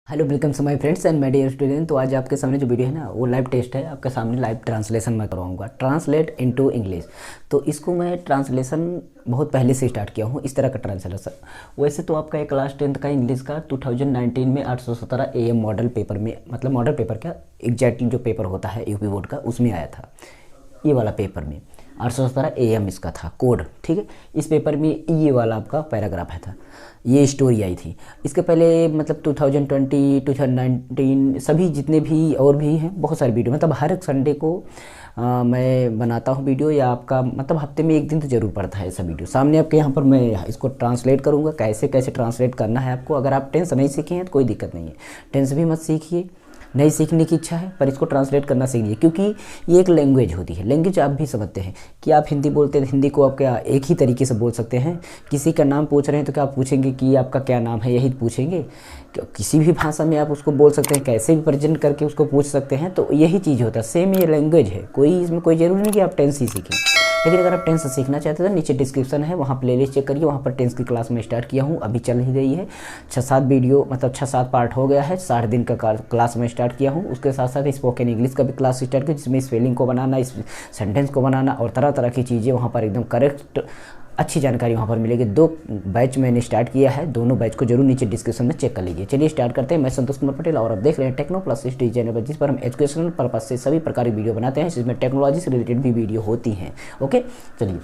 Hello welcome to my friends and my dear student. तो आज आपके सामने जो वीडियो है ना वो लाइव टेस्ट है। आपके सामने लाइव ट्रांसलेशन मैं करवाऊंगा, ट्रांसलेट इनटू इंग्लिश। तो इसको मैं ट्रांसलेशन बहुत पहले से स्टार्ट किया हूँ, इस तरह का ट्रांसलेशन। वैसे तो आपका एक क्लास 10th का इंग्लिश का 2019 में 817 AM मॉडल पेपर में, मतलब मॉडल पेपर क्या एग्जैक्टली जो पेपर होता है यूपी बोर्ड का, उसमें आया था। ये वाला पेपर में 817 AM इसका था कोड, ठीक है। इस पेपर में ये वाला आपका पैराग्राफ है था, ये स्टोरी आई थी। इसके पहले मतलब 2020 2019 सभी जितने भी और भी हैं बहुत सारे वीडियो, मतलब हर एक संडे को मैं बनाता हूँ वीडियो, या आपका मतलब हफ्ते में एक दिन तो ज़रूर पड़ता है ऐसा वीडियो सामने आपके। यहाँ पर मैं इसको ट्रांसलेट करूँगा, कैसे कैसे ट्रांसलेट करना है आपको। अगर आप टेंस नहीं सीखे हैं तो कोई दिक्कत नहीं है, टेंस भी मत सीखिए, नहीं सीखने की इच्छा है पर इसको ट्रांसलेट करना सीखिए, क्योंकि ये एक लैंग्वेज होती है। लैंग्वेज आप भी समझते हैं कि आप हिंदी बोलते हैं, हिंदी को आप क्या एक ही तरीके से बोल सकते हैं। किसी का नाम पूछ रहे हैं तो क्या आप पूछेंगे कि आपका क्या नाम है, यही पूछेंगे। किसी भी भाषा में आप उसको बोल सकते हैं, कैसे भी प्रेजेंट करके उसको पूछ सकते हैं। तो यही चीज़ होता है, सेम ये लैंग्वेज है। कोई इसमें कोई ज़रूरी नहीं कि आप टेंस ही सीखें, लेकिन अगर आप टेंस सीखना चाहते हैं तो नीचे डिस्क्रिप्शन है, वहाँ प्लेलिस्ट चेक करिए, वहाँ पर टेंस की क्लास में स्टार्ट किया हूँ, अभी चल ही रही है। 6-7 वीडियो मतलब 6-7 पार्ट हो गया है, 60 दिन का क्लास में स्टार्ट किया हूँ। उसके साथ साथ स्पोकन इंग्लिश का भी क्लास स्टार्ट किया, जिसमें स्पेलिंग को बनाना, इस सेंटेंस को बनाना और तरह तरह की चीज़ें वहाँ पर एकदम करेक्ट अच्छी जानकारी वहाँ पर मिलेगी। 2 बैच मैंने स्टार्ट किया है, दोनों बैच को जरूर नीचे डिस्क्रिप्शन में चेक कर लीजिए। चलिए स्टार्ट करते हैं। मैं संतोष कुमार पटेल और आप देख रहे हैं टेक्नो प्लस सिटी चैनल पर, जिस पर हम एजुकेशनल पर्पज से सभी प्रकार की वीडियो बनाते हैं, जिसमें टेक्नोलॉजी से रिलेटेड भी वीडियो होती हैं। ओके, चलिए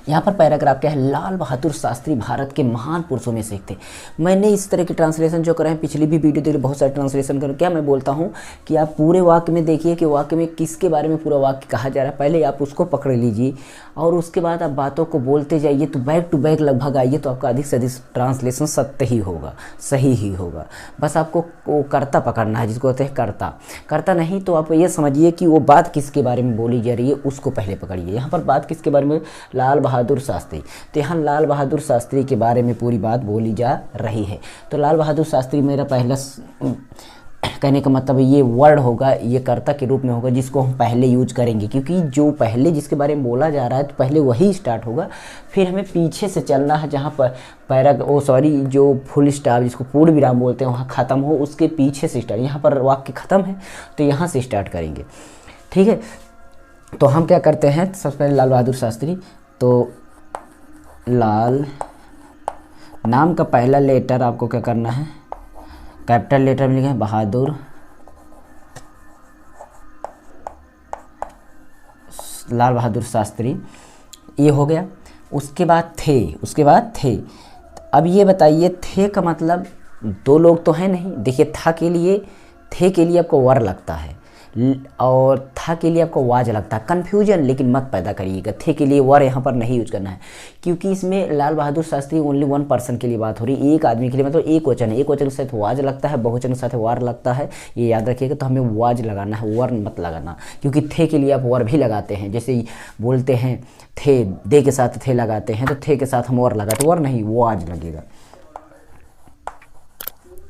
यहाँ पर पैराग्राफ क्या है, लाल बहादुर शास्त्री भारत के महान पुरुषों में से एक थे। मैंने इस तरह के ट्रांसलेशन जो करे हैं, पिछली भी वीडियो देखिए, बहुत सारे ट्रांसलेशन कर। क्या मैं बोलता हूँ कि आप पूरे वाक्य में देखिए कि वाक्य में किसके बारे में पूरा वाक्य कहा जा रहा है, पहले आप उसको पकड़ लीजिए और उसके बाद आप बातों को बोलते जाइए। तो बैक टू बैक लगभग आइए, तो आपका अधिक से अधिक ट्रांसलेशन सत्य ही होगा, सही ही होगा। बस आपको वो कर्ता पकड़ना है, जिसको कहते हैं कर्ता। कर्ता नहीं तो आप ये समझिए कि वो बात किसके बारे में बोली जा रही है, उसको पहले पकड़िए। यहाँ पर बात किसके बारे में, लाल बहादुर शास्त्री। तो यहाँ लाल बहादुर शास्त्री के बारे में पूरी बात बोली जा रही है। तो लाल बहादुर शास्त्री मेरा पहला कहने का मतलब ये वर्ड होगा, ये कर्ता के रूप में होगा, जिसको हम पहले यूज करेंगे, क्योंकि जो पहले जिसके बारे में बोला जा रहा है तो पहले वही स्टार्ट होगा। फिर हमें पीछे से चलना है, जहाँ पर जो फुल स्टॉप जिसको पूर्ण विराम बोलते हैं वहाँ ख़त्म हो, उसके पीछे से स्टार्ट। यहाँ पर वाक्य ख़त्म है तो यहाँ से स्टार्ट करेंगे, ठीक है। तो हम क्या करते हैं, सबसे पहले लाल बहादुर शास्त्री, तो लाल नाम का पहला लेटर आपको क्या करना है, कैपिटल लेटर में लिखें बहादुर, लाल बहादुर शास्त्री, ये हो गया। उसके बाद थे। अब ये बताइए, थे का मतलब 2 लोग तो हैं नहीं। देखिए थे के लिए आपको वर लगता है और था के लिए आपको वाज लगता है। कन्फ्यूजन लेकिन मत पैदा करिएगा, थे के लिए वर यहाँ पर नहीं यूज करना है, क्योंकि इसमें लाल बहादुर शास्त्री ओनली 1 पर्सन के लिए बात हो रही है, एक आदमी के लिए, मतलब एक वचन है। एक वचन के साथ वाज लगता है, बहुवचन के साथ वार लगता है, ये याद रखिएगा। तो हमें वाज लगाना है, वर मत लगाना, क्योंकि थे के लिए आप वर भी लगाते हैं। जैसे बोलते हैं थे, दे के साथ थे लगाते हैं, तो थे के साथ हम वर लगाते, वर नहीं वाज लगेगा।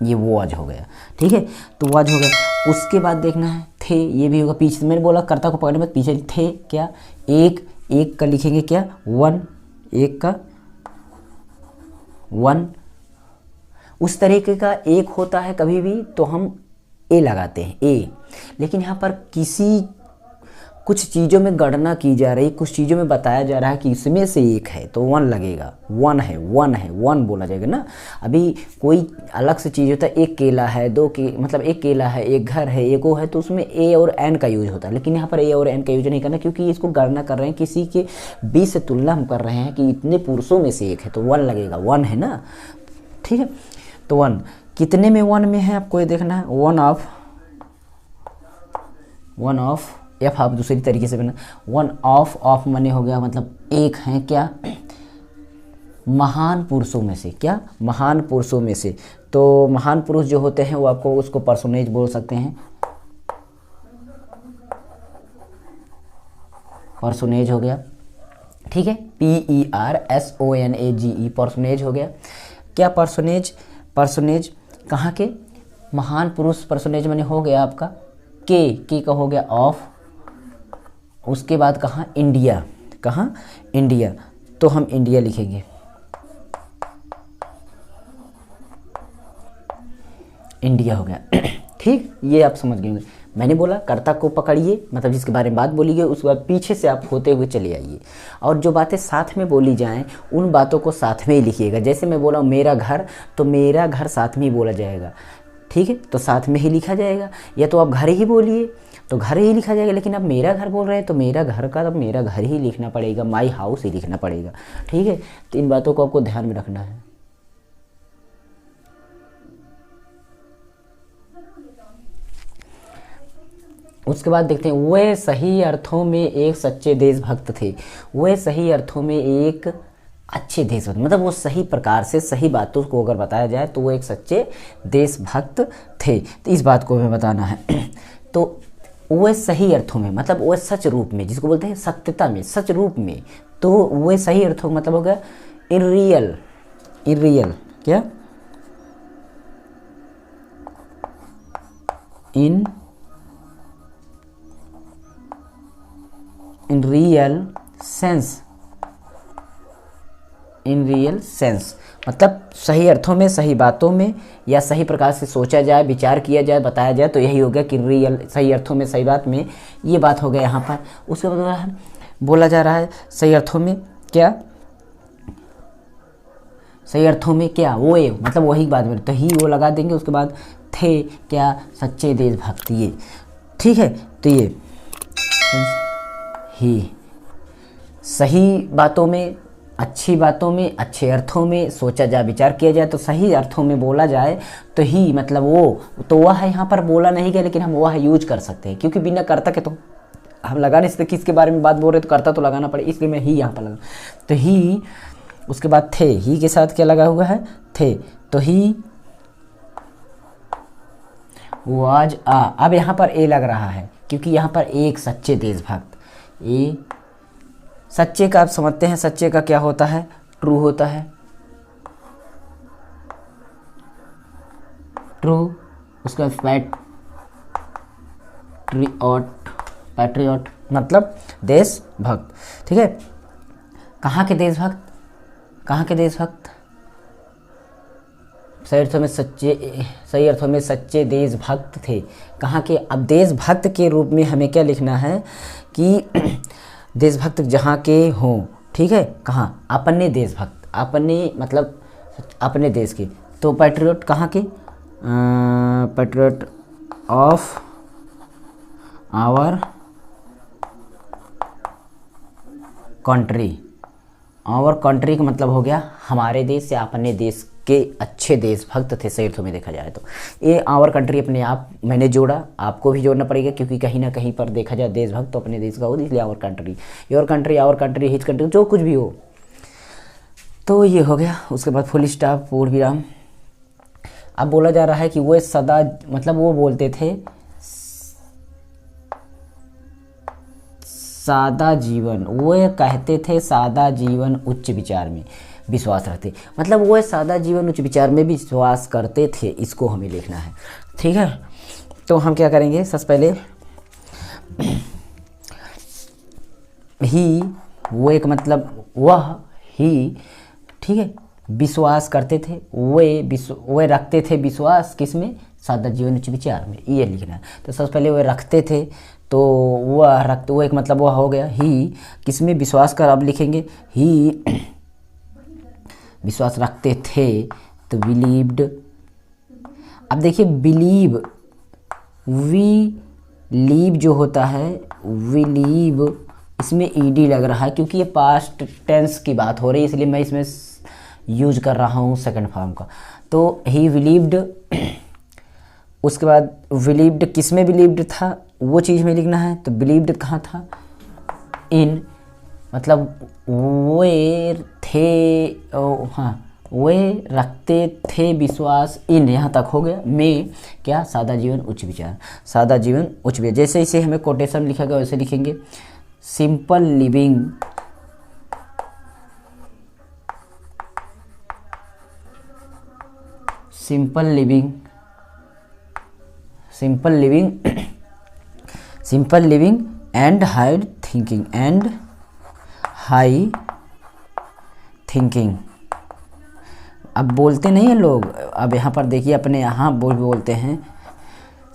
ये वाज हो गया, ठीक है। तो वाज हो गया। उसके बाद देखना है थे, ये भी होगा। पीछे मैंने बोला कर्ता को पकड़ने में पीछे थे क्या, एक का लिखेंगे क्या, 1, एक का 1। उस तरीके का एक होता है कभी भी तो हम ए लगाते हैं, ए। लेकिन यहाँ पर कुछ चीज़ों में गणना की जा रही, कुछ चीज़ों में बताया जा रहा है कि इसमें से एक है तो 1 लगेगा। 1 है 1 बोला जाएगा ना। अभी कोई अलग से चीज़ होता है, एक केला है, मतलब एक केला है, एक घर है, एक वो है, तो उसमें ए और एन का यूज होता है। लेकिन यहाँ पर ए और एन का यूज नहीं करना, क्योंकि इसको गणना कर रहे हैं, किसी के 20 से तुलना हम कर रहे हैं कि इतने पुरुषों में से एक है, तो 1 लगेगा। 1 है ना, ठीक है। तो 1 कितने में 1 में है आपको ये देखना है, 1 ऑफ एफ आप दूसरी तरीके से बना, 1 ऑफ मने हो गया, मतलब एक है क्या, महान पुरुषों में से। क्या, महान पुरुषों में से। तो महान पुरुष जो होते हैं वो आपको उसको पर्सोनेज बोल सकते हैं, पर्सोनेज हो गया, ठीक है। PERSONAGE पर्सोनेज हो गया। क्या पर्सोनेज कहाँ के, महान पुरुष। पर्सोनेज मने हो गया आपका के का हो गया ऑफ। उसके बाद कहाँ, इंडिया, कहाँ, इंडिया। तो हम इंडिया लिखेंगे, इंडिया हो गया। ठीक, ये आप समझ गए होंगे। मैंने बोला कर्ता को पकड़िए, मतलब जिसके बारे में बात बोली गई उसके बाद पीछे से आप होते हुए चले आइए, और जो बातें साथ में बोली जाएं उन बातों को साथ में ही लिखिएगा। जैसे मैं बोला मेरा घर, तो मेरा घर साथ में ही बोला जाएगा, ठीक है, तो साथ में ही लिखा जाएगा। या तो आप घर ही बोलिए तो घर ही लिखा जाएगा, लेकिन आप मेरा घर बोल रहे हैं तो मेरा घर का तब मेरा घर ही लिखना पड़ेगा, माई हाउस ही लिखना पड़ेगा, ठीक है। तो इन बातों को आपको ध्यान में रखना है। उसके बाद देखते हैं, वे सही अर्थों में एक सच्चे देशभक्त थे। वे सही अर्थों में एक अच्छे देशभक्त, मतलब वो सही प्रकार से सही बातों को अगर बताया जाए तो वो एक सच्चे देशभक्त थे। तो इस बात को हमें बताना है। तो वो सही अर्थों में मतलब वो सच रूप में, जिसको बोलते हैं सत्यता में, सच रूप में, तो वो सही अर्थों में मतलब हो गया इन रियल, इन रियल क्या, in real sense, in real sense मतलब सही अर्थों में, सही बातों में, या सही प्रकार से सोचा जाए, विचार किया जाए, बताया जाए, तो यही हो गया कि रियल, सही अर्थों में, सही बात में, ये बात हो गया यहाँ पर। उसके बाद बोला जा रहा है सही अर्थों में क्या, सही अर्थों में क्या, वो ये मतलब वही बात में, तो ही वो लगा देंगे। उसके बाद थे क्या, सच्चे देशभक्त, ये ठीक है। तो ये ही सही बातों में, अच्छी बातों में, अच्छे अर्थों में सोचा जाए, विचार किया जाए, तो सही अर्थों में बोला जाए, तो ही मतलब वो, तो वह यहाँ पर बोला नहीं गया, लेकिन हम वह यूज कर सकते हैं, क्योंकि बिना कर्ता के तो हम लगा नहीं सकते। किसके बारे में बात बोल रहे तो कर्ता तो लगाना पड़े, इसलिए मैं ही यहाँ पर लगा। तो ही, उसके बाद थे, ही के साथ क्या लगा हुआ है, थे, तो ही वाज आ। अब यहाँ पर ए लग रहा है क्योंकि यहाँ पर एक सच्चे देशभक्त, ए सच्चे का आप समझते हैं, सच्चे का क्या होता है, ट्रू होता है, ट्रू। उसका पैट्रियट मतलब देशभक्त, ठीक है। कहाँ के देशभक्त, कहाँ के देशभक्त, सही अर्थों में सच्चे, सही अर्थों में सच्चे देशभक्त थे। कहाँ के, अब देशभक्त के रूप में हमें क्या लिखना है कि देशभक्त जहाँ के हों, ठीक है। कहाँ, अपने देशभक्त, अपने मतलब अपने देश के, तो पैट्रियट कहाँ के, patriot of our country. Our country का मतलब हो गया हमारे देश या अपने देश के अच्छे देशभक्त थे, सही अर्थों में देखा जाए तो। ये आवर कंट्री अपने आप मैंने जोड़ा, आपको भी जोड़ना पड़ेगा, क्योंकि कहीं ना कहीं पर देखा जाए देशभक्त तो अपने देश का हो, इसलिए our country, your country, our country, his country, जो कुछ भी हो। तो ये हो गया। उसके बाद फुल स्टॉप, पूर्ण विराम। अब बोला जा रहा है कि वो सदा, मतलब वो बोलते थे सादा जीवन, वो कहते थे सादा जीवन उच्च विचार में विश्वास रखते, मतलब वो सादा जीवन उच्च विचार में विश्वास करते थे, इसको हमें लिखना है, ठीक है। तो हम क्या करेंगे, सबसे पहले ही, वो एक मतलब वह ही, ठीक है, विश्वास करते थे, वे रखते थे विश्वास किसमें, सादा जीवन उच्च विचार में, ये लिखना है। तो सबसे पहले वे रखते थे, तो वह रखते, वो एक मतलब वह हो गया, ही किसमें विश्वास कर, अब लिखेंगे ही विश्वास रखते थे, तो बिलीव्ड। अब देखिए बिलीव, वी लीव जो होता है, बिलीव, इसमें ईडी लग रहा है क्योंकि ये पास्ट टेंस की बात हो रही है, इसलिए मैं इसमें यूज कर रहा हूँ सेकंड फॉर्म का। तो ही बिलीव्ड, उसके बाद बिलीव्ड किस में बिलीव्ड था, वो चीज़ में लिखना है। तो बिलीव्ड कहाँ था, इन, मतलब वे थे, हाँ वे रखते थे विश्वास इन, यहाँ तक हो गया। में क्या, सादा जीवन उच्च विचार, सादा जीवन उच्च विचार। जैसे इसे हमें कोटेशन लिखा गया वैसे लिखेंगे, simple living, simple living, simple living, simple living and high thinking, and high thinking, अब बोलते नहीं हैं लोग, अब यहाँ पर देखिए अपने यहाँ बोलते हैं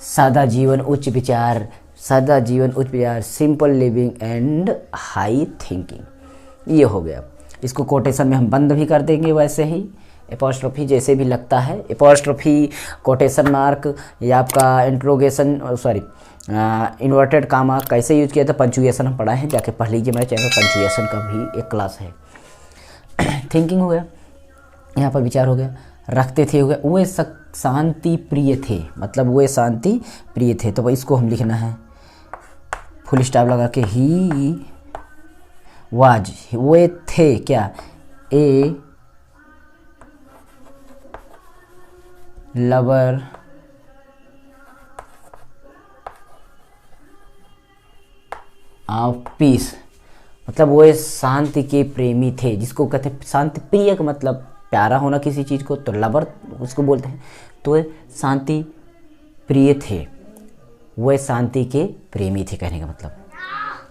सादा जीवन उच्च विचार, सादा जीवन उच्च विचार, simple living and high thinking. ये हो गया। इसको कोटेशन में हम बंद भी कर देंगे वैसे ही, एपॉस्ट्रोफी जैसे भी लगता है, एपॉस्ट्रोफी, कोटेशन मार्क या आपका इंट्रोगेशन सॉरी इन्वर्टेड कामा कैसे यूज किया था, पंचुएशन हम पढ़ाए हैं, जाके पढ़ लीजिए मेरे चैनल पर, पंचुएशन का भी एक क्लास है। थिंकिंग हो गया, यहाँ पर विचार हो गया, रखते थे हो गया, वे शांति प्रिय थे, मतलब वे शांति प्रिय थे, तो इसको हम लिखना है फुल स्टॉप लगा के, ही वाज, वे थे क्या, ए लवर ऑफ पीस, मतलब वो शांति के प्रेमी थे, जिसको कहते हैं शांति प्रिय का मतलब प्यारा होना किसी चीज़ को, तो लवर उसको बोलते हैं। तो वे शांति प्रिय थे, वे शांति के प्रेमी थे कहने का मतलब।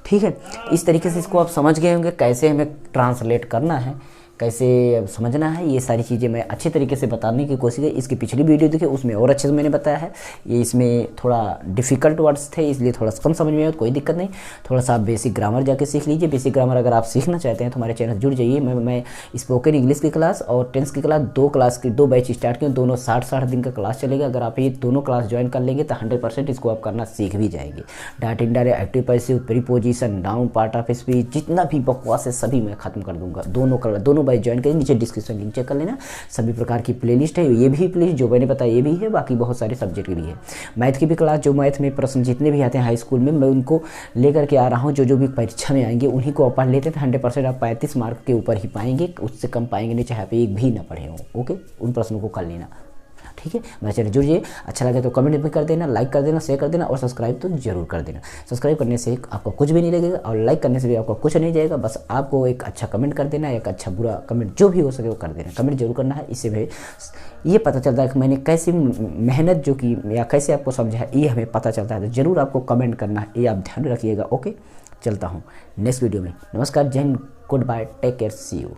ठीक है, इस तरीके से इसको आप समझ गए होंगे कैसे हमें ट्रांसलेट करना है, कैसे समझना है, ये सारी चीज़ें मैं अच्छे तरीके से बताने की कोशिश की। इसकी पिछली वीडियो देखिए, उसमें और अच्छे से मैंने बताया है। ये इसमें थोड़ा डिफ़िकल्ट वर्ड्स थे, इसलिए थोड़ा कम समझ में आया, कोई दिक्कत नहीं। थोड़ा सा आप बेसिक ग्रामर जाके सीख लीजिए। बेसिक ग्रामर अगर आप सीखना चाहते हैं तो हमारे चैनल जुड़ जाइए। मैं स्पोकन इंग्लिश की क्लास और टेंस की क्लास, दो बैच स्टार्ट किए, दोनों 60 दिन का क्लास चलेगा। अगर आप ये दोनों क्लास ज्वाइन कर लेंगे तो 100% इसको आप करना सीख भी जाएंगे। Direct, indirect, active passive, preposition, noun, part of speech, जितना भी बकवास है सभी मैं खत्म कर दूंगा। दोनों बैच ज्वाइन करें, नीचे डिस्क्रिप्शन लिंक चेक कर लेना। सभी प्रकार की प्लेलिस्ट है, ये भी प्लेलिस्ट जो मैंने बताया ये भी है, बाकी बहुत सारे सब्जेक्ट भी है। मैथ की भी क्लास, जो मैथ में प्रश्न जितने भी आते हैं हाई स्कूल में, मैं उनको लेकर के आ रहा हूँ। जो भी परीक्षा में आएंगे उन्हीं को आप पढ़ लेते हैं, 100% आप 35 मार्क के ऊपर ही पाएंगे, उससे कम पाएंगे नहीं, चाहे आप एक भी ना पढ़े हो। ओके, उन प्रश्नों को कर लेना। ठीक है, मेरे चैनल जुड़िए। अच्छा लगे तो कमेंट भी कर देना, लाइक कर देना, शेयर कर देना और सब्सक्राइब तो जरूर कर देना। सब्सक्राइब करने से आपको कुछ भी नहीं लगेगा और लाइक करने से भी आपको कुछ नहीं जाएगा। बस आपको एक अच्छा कमेंट कर देना, एक अच्छा बुरा कमेंट जो भी हो सके वो कर देना। कमेंट जरूर करना है, इससे भी ये पता चलता है कि मैंने कैसी मेहनत जो की या कैसे आपको समझा है, ये हमें पता चलता है। तो जरूर आपको कमेंट करना है, ये आप ध्यान रखिएगा। ओके, चलता हूँ नेक्स्ट वीडियो में। नमस्कार, जय Hind, good bye, take care, see you.